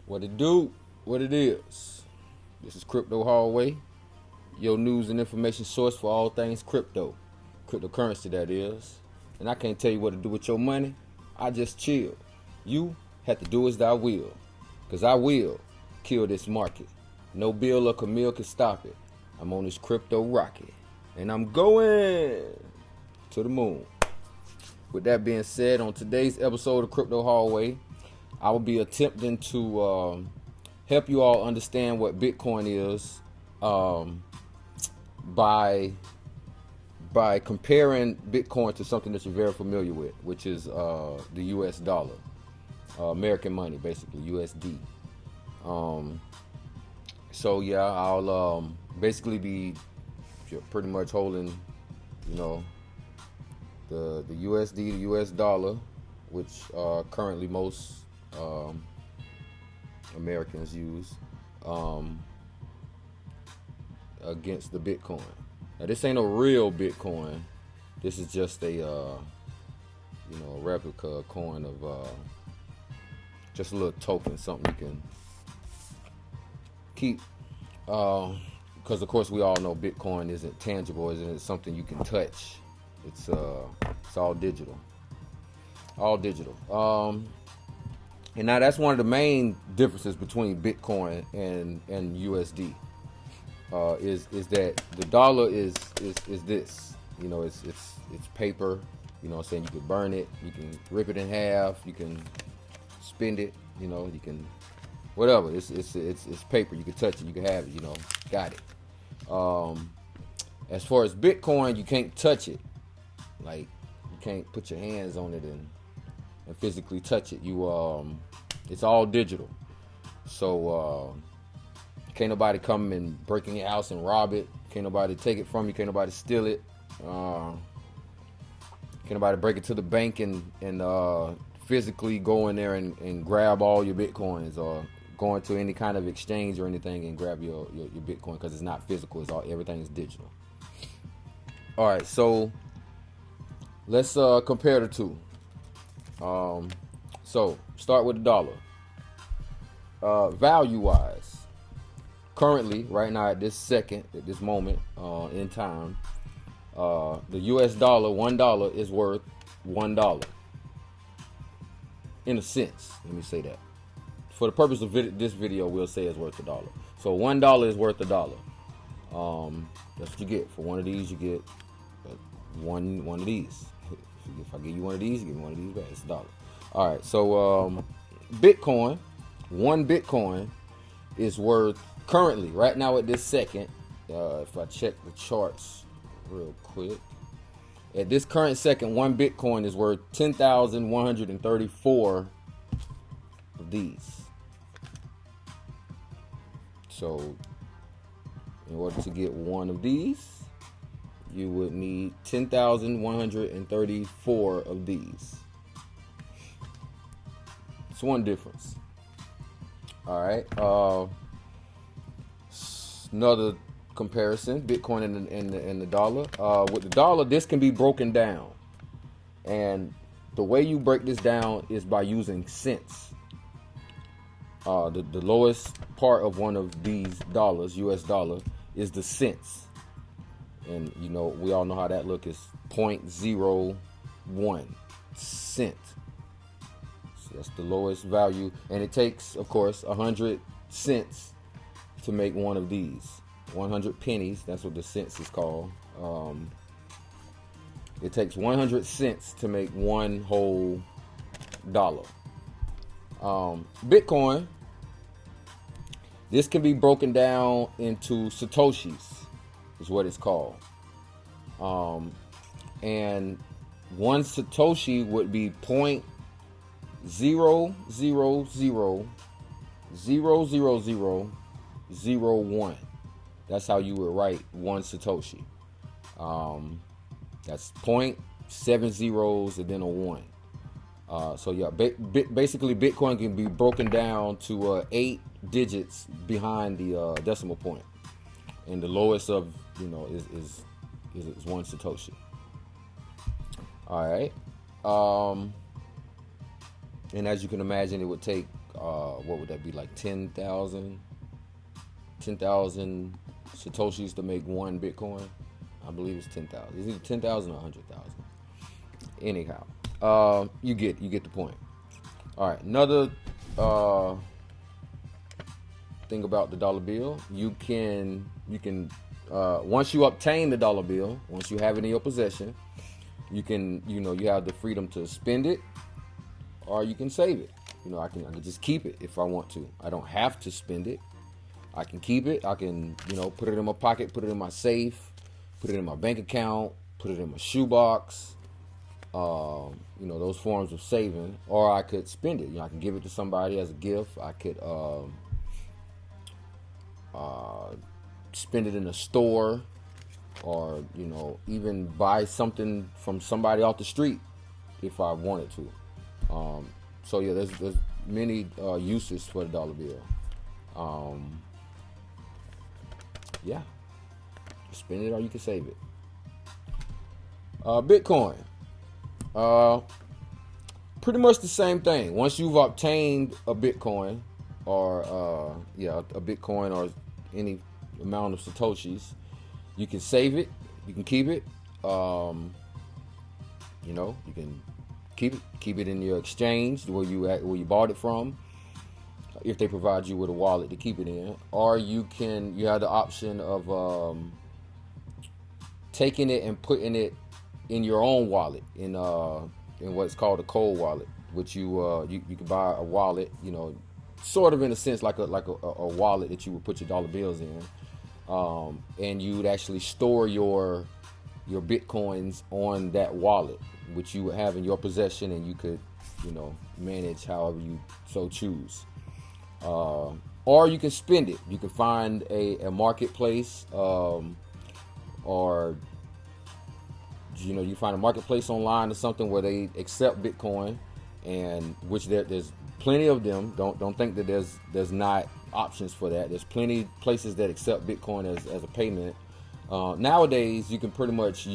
What it do? What it is? This is Crypto Hallway, your news and information source for all things crypto, cryptocurrency that is. And I can't tell you what to do with your money. I just chill. You have to do as I will, cause I will kill this market. No Bill or Camille can stop it. I'm on this crypto rocket, and I'm going to the moon. With that being said, on today's episode of Crypto Hallway, I will be attempting to help you all understand what Bitcoin is by comparing Bitcoin to something that you're very familiar with, which is the US dollar, American money, basically USD. So yeah, I'll basically be pretty much holding, the USD, the US dollar, which currently most Americans use, against the Bitcoin. Now this ain't a real Bitcoin. This is just a replica coin of just a little token, something you can keep. Because of course we all know Bitcoin isn't tangible, isn't something you can touch. It's all digital. All digital. And now that's one of the main differences between Bitcoin and USD. Is that the dollar is this. It's paper. You know what I'm saying? You can burn it, you can rip it in half, you can spend it, you can whatever. It's paper, you can touch it, you can have it, got it. As far as Bitcoin, you can't touch it. Like, you can't put your hands on it and physically touch it. It's all digital. So can't nobody come and break in your house and rob it. Can't nobody take it from you. Can't nobody steal it. Can't nobody break it to the bank and physically go in there and grab all your Bitcoins, or go into any kind of exchange or anything and grab your Bitcoin, because it's not physical. Everything is digital. All right, so let's compare the two. So start with the dollar. Value-wise, currently, right now, at this moment in time, the US dollar, $1 is worth $1. In a sense, let me say that. For the purpose of this video, we'll say it's worth $1. So $1 is worth $1. That's what you get. For one of these, you get one of these. If I give you one of these, you get one of these back. It's $1. All right. So Bitcoin, one Bitcoin is worth currently, right now at this second, if I check the charts real quick, at this current second, one Bitcoin is worth 10,134 of these. So in order to get one of these, you would need 10,134 of these. It's one difference. All right. Another comparison: Bitcoin and the dollar. With the dollar, this can be broken down, and the way you break this down is by using cents. The lowest part of one of these dollars, US dollar, is the cents. And we all know how that look is 0.01 cent. So that's the lowest value, and it takes, of course, 100 cents to make one of these. 100 pennies, that's what the cents is called. It takes 100 cents to make one whole dollar. Bitcoin, this can be broken down into satoshis, is what it's called. And one satoshi would be 0.0000001. That's how you would write one satoshi. That's 0.7 zeros and then a 1. So yeah, basically Bitcoin can be broken down to 8 digits behind the decimal point, and the lowest of is one satoshi. All right. And as you can imagine, it would take what would that be, like 10,000 satoshis to make one Bitcoin. I believe it's 10,000. It's either 10,000 or 100,000. Anyhow, you get the point. All right, another thing about the dollar bill, you can once you obtain the dollar bill, once you have it in your possession, you can, you have the freedom to spend it, or you can save it. I can just keep it if I want to. I don't have to spend it. I can keep it. I can, put it in my pocket, put it in my safe, put it in my bank account, put it in my shoebox. Those forms of saving, or I could spend it. I can give it to somebody as a gift. I could spend it in a store, or even buy something from somebody off the street if I wanted to. So yeah, there's many uses for the dollar bill. Yeah, you spend it or you can save it. Bitcoin, pretty much the same thing. Once you've obtained a Bitcoin, or a Bitcoin or any amount of satoshis, you can save it, you can keep it. You can keep it in your exchange where you bought it from, if they provide you with a wallet to keep it in, or you have the option of taking it and putting it in your own wallet, in what's called a cold wallet, which you can buy a wallet, sort of in a sense like a wallet that you would put your dollar bills in, and you would actually store your Bitcoins on that wallet, which you would have in your possession, and you could manage however you so choose. Or you can spend it. You can find a marketplace, or you find a marketplace online or something where they accept Bitcoin, and which there's plenty of them. Don't think that there's not options for that. There's plenty places that accept Bitcoin as a payment. Nowadays, you can pretty much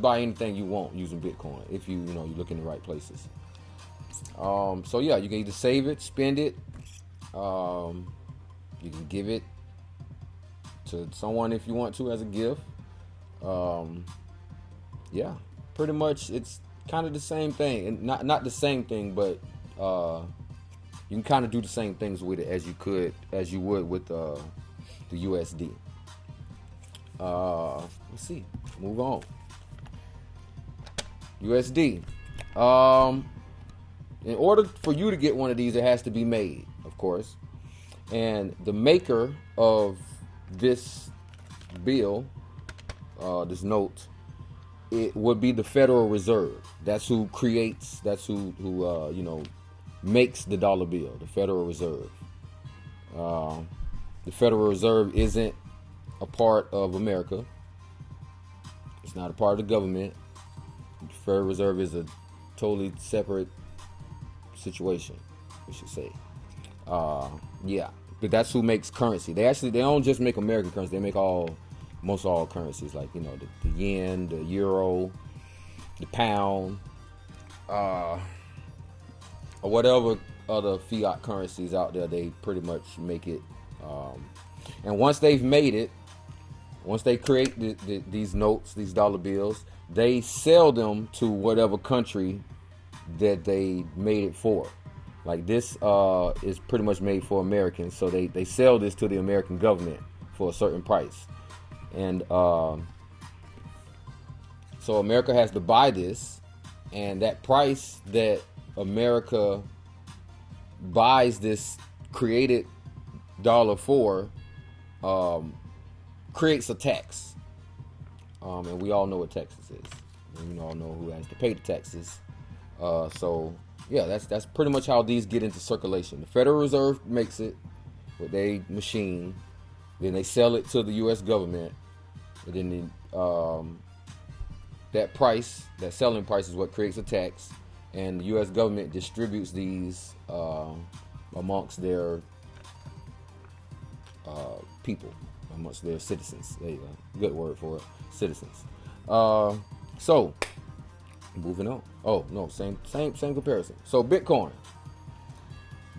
buy anything you want using Bitcoin if you look in the right places. So yeah, you can either save it, spend it, you can give it to someone if you want to as a gift. Yeah, pretty much it's kind of the same thing, and not the same thing, but you can kind of do the same things with it as you would with the USD. Let's see, move on. USD. In order for you to get one of these, it has to be made, of course. And the maker of this bill, this note, it would be the Federal Reserve. That's who makes the dollar bill, the Federal Reserve. The Federal Reserve isn't a part of America. It's not a part of the government. The Federal Reserve is a totally separate situation, we should say. Yeah, but that's who makes currency. They don't just make American currency. They make most all currencies, like the yen, the euro, the pound, or whatever other fiat currencies out there. They pretty much make it. And once they've made it, once they create these notes, these dollar bills, they sell them to whatever country that they made it for. Like this is pretty much made for Americans, so they sell this to the American government for a certain price. And so America has to buy this, and that price that America buys this created dollar for creates a tax. And we all know what taxes is. And we all know who has to pay the taxes. So yeah, that's pretty much how these get into circulation. The Federal Reserve makes it with a machine, then they sell it to the U.S. government, and then that selling price is what creates a tax, and the U.S. government distributes these amongst their people, amongst their citizens. There you go, good word for it, citizens. So Moving on. Oh no, same comparison. So Bitcoin.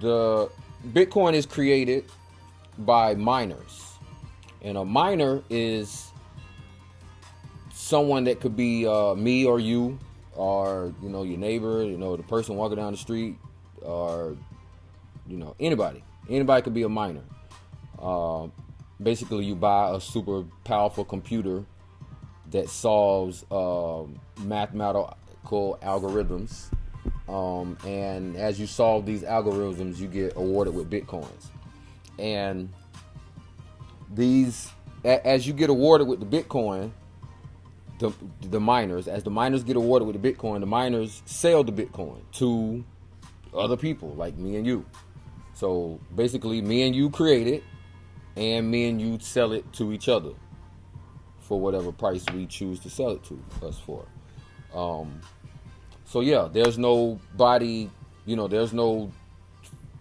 The Bitcoin is created by miners, and a miner is someone that could be me or you, or your neighbor, the person walking down the street, or anybody. Anybody could be a miner. Basically, you buy a super powerful computer that solves mathematical algorithms, and as you solve these algorithms, you get awarded with Bitcoins. And as you get awarded with the Bitcoin, the miners, as the miners get awarded with the Bitcoin, the miners sell the Bitcoin to other people like me and you. So basically, me and you create it, and me and you sell it to each other for whatever price we choose to sell it to us for. So yeah, there's nobody, there's no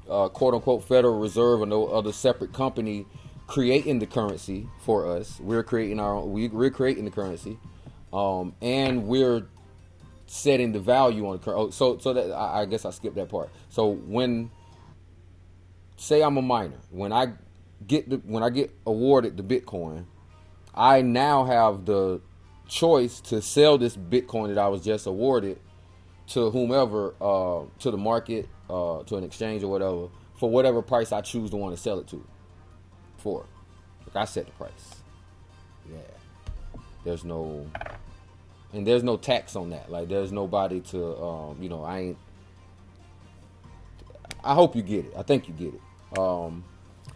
quote unquote Federal Reserve or no other separate company creating the currency for us. We're creating we're creating the currency, and we're setting the value on the currency. So that I guess I skipped that part. So say I'm a miner, when I get awarded the Bitcoin, I now have the choice to sell this Bitcoin that I was just awarded to whomever, to the market, to an exchange or whatever, for whatever price I choose to want to sell it to for. Like, I set the price. Yeah. There's no tax on that. Like, there's nobody to, I hope you get it. I think you get it.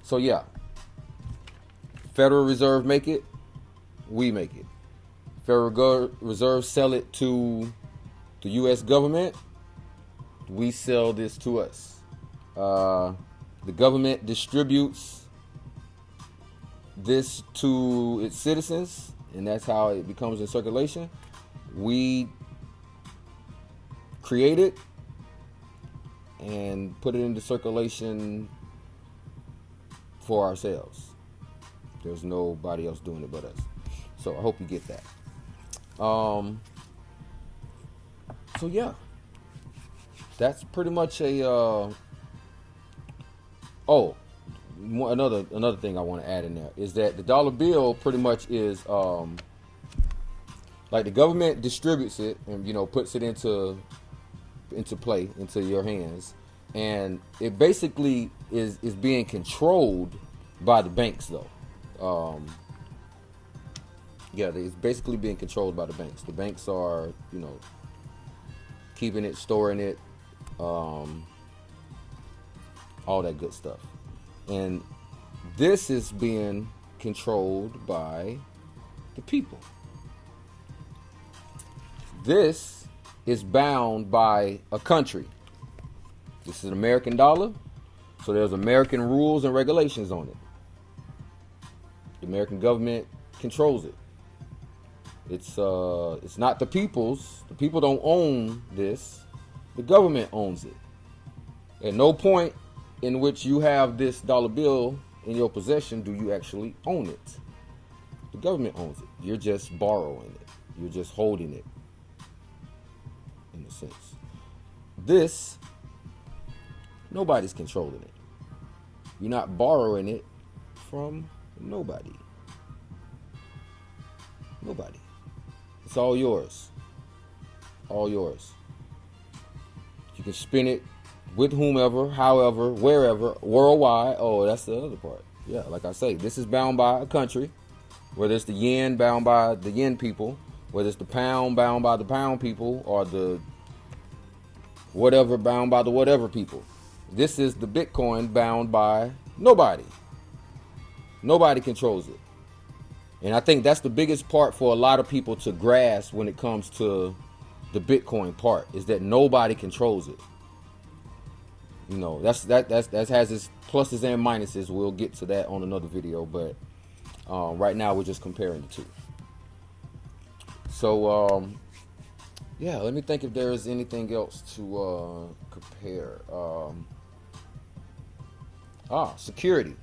So yeah. Federal Reserve make it, we make it. Federal Reserve sell it to the U.S. government, we sell this to us. The government distributes this to its citizens, and that's how it becomes in circulation. We create it and put it into circulation for ourselves. There's nobody else doing it but us. So I hope you get that. So yeah, that's pretty much a. Another thing I want to add in there is that the dollar bill pretty much is like the government distributes it and puts it into play, into your hands, and it basically is being controlled by the banks though. It's basically being controlled by the banks. The banks are, keeping it, storing it, all that good stuff. And this is being controlled by the people. This is bound by a country. This is an American dollar, so there's American rules and regulations on it. The American government controls it. It's not the people's. The people don't own this. The government owns it. At no point in which you have this dollar bill in your possession do you actually own it. The government owns it. You're just borrowing it. You're just holding it, in a sense. This, nobody's controlling it. You're not borrowing it from nobody. Nobody. It's all yours. All yours. You can spend it with whomever, however, wherever, worldwide. Oh, that's the other part. Yeah, like I say, this is bound by a country. Whether it's the yen, bound by the yen people. Whether it's the pound, bound by the pound people. Or the whatever, bound by the whatever people. This is the Bitcoin, bound by nobody. Nobody controls it. And I think that's the biggest part for a lot of people to grasp when it comes to the Bitcoin part, is that nobody controls it. That has its pluses and minuses. We'll get to that on another video, but right now we're just comparing the two. So let me think if there is anything else to compare. Security.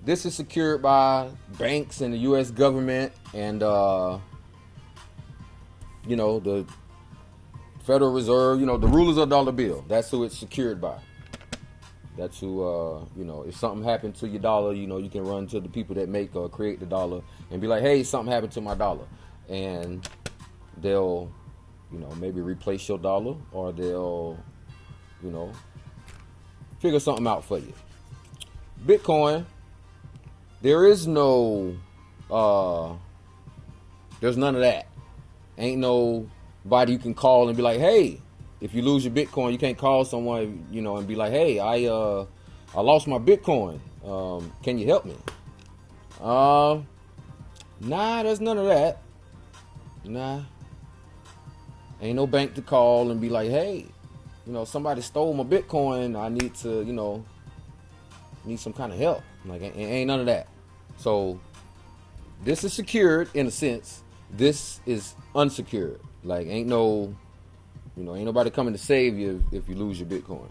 This is secured by banks and the U.S. government and the Federal Reserve, the rulers of the dollar bill. That's who it's secured by. That's who, if something happened to your dollar, you can run to the people that make or create the dollar and be like, hey, something happened to my dollar. And they'll, maybe replace your dollar, or they'll, figure something out for you. Bitcoin, there is no, there's none of that. Ain't nobody you can call and be like, hey, if you lose your Bitcoin, you can't call someone, and be like, hey, I lost my Bitcoin. Can you help me? Nah, there's none of that. Nah. Ain't no bank to call and be like, hey, somebody stole my Bitcoin. I need to, need some kind of help. Like, ain't none of that. So this is secured in a sense. This is unsecured. Like, ain't nobody coming to save you if you lose your Bitcoin.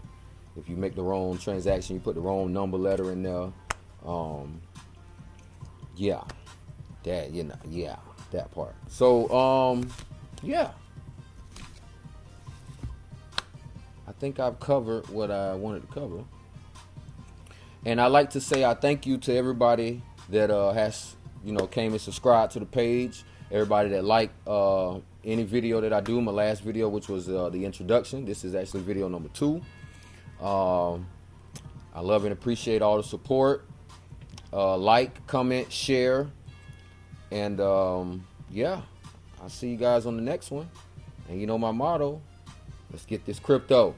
If you make the wrong transaction, you put the wrong number letter in there. Yeah, that part. So, yeah. I think I've covered what I wanted to cover. And I like to say I thank you to everybody that has, came and subscribed to the page. Everybody that liked any video that I do. My last video, which was the introduction. This is actually video number 2. I love and appreciate all the support. Like, comment, share. And yeah, I'll see you guys on the next one. And my motto, let's get this crypto.